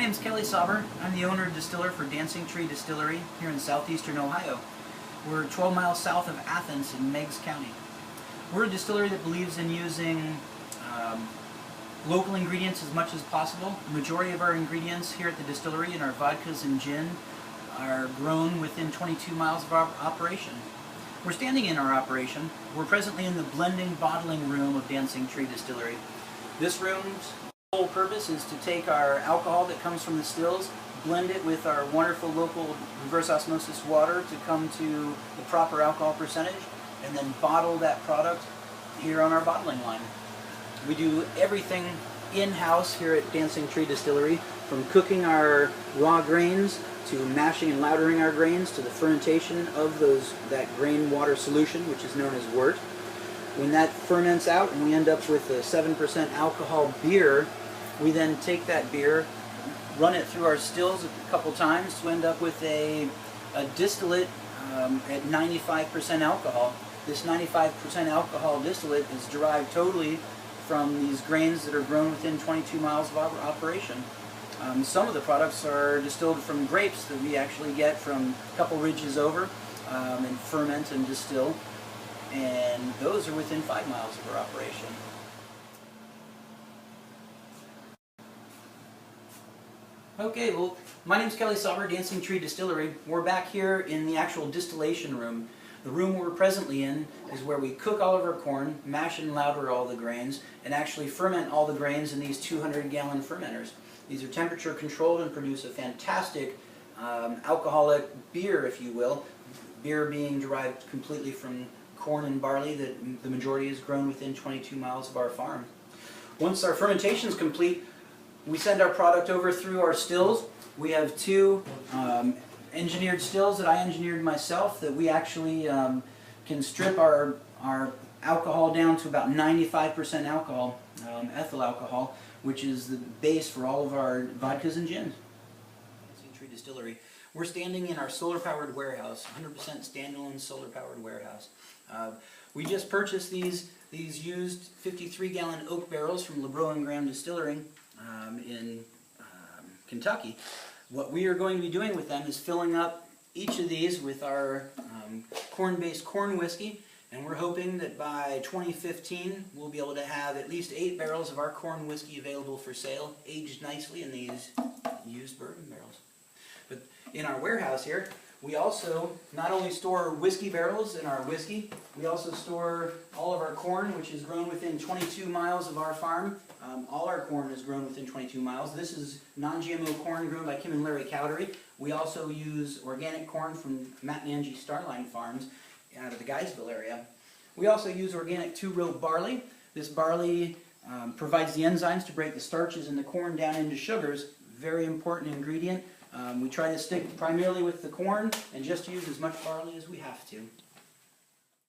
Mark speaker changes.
Speaker 1: name's Kelly Sauber. I'm the owner and distiller for Tree Distillery here in southeastern Ohio. We're 12 miles south of Athens in Meigs County. We're a distillery that believes in using local ingredients as much as possible. The majority of our ingredients here at the distillery and our vodkas and gin are grown within 22 miles of our operation. We're standing in our operation. We're presently in the blending bottling room of Tree Distillery. This room's whole purpose is to take our alcohol that comes from the stills, blend it with our wonderful local reverse osmosis water to come to the proper alcohol percentage, and then bottle that product here on our bottling line. We do everything in-house here at Tree Distillery, from cooking our raw grains to mashing and lautering our grains to the fermentation of that grain water solution, which is known as wort. When that ferments out and we end up with a 7% alcohol beer, we then take that beer, run it through our stills a couple times to end up with a distillate at 95% alcohol. This 95% alcohol distillate is derived totally from these grains that are grown within 22 miles of our operation. Some of the products are distilled from grapes that we actually get from a couple ridges over and ferment and distill, and those are within 5 miles of our operation. Okay, well, my name's Kelly Sauber, Tree Distillery. We're back here in the actual distillation room. The room we're presently in is where we cook all of our corn, mash and lauter all the grains, and actually ferment all the grains in these 200-gallon fermenters. These are temperature controlled and produce a fantastic alcoholic beer, if you will. Beer being derived completely from corn and barley that the majority is grown within 22 miles of our farm. Once our fermentation is complete, we send our product over through our stills. We have two engineered stills that I engineered myself that we actually can strip our alcohol down to about 95% alcohol, ethyl alcohol, which is the base for all of our vodkas and gins. Tree Distillery. We're standing in our solar-powered warehouse, 100% standalone solar-powered warehouse. We just purchased these used 53-gallon oak barrels from LeBrow and Graham Distillery in Kentucky. What we are going to be doing with them is filling up each of these with our corn-based corn whiskey, and we're hoping that by 2015 we'll be able to have at least 8 barrels of our corn whiskey available for sale, aged nicely in these used bourbon barrels. But in our warehouse here, we also not only store whiskey barrels in our whiskey, we also store all of our corn, which is grown within 22 miles of our farm. All our corn is grown within 22 miles. This is non-GMO corn grown by Kim and Larry Cowdery. We also use organic corn from Matt and Angie Starline Farms out of the Guysville area. We also use organic two-row barley. This barley provides the enzymes to break the starches in the corn down into sugars. Very important ingredient. We try to stick primarily with the corn and just use as much barley as we have to.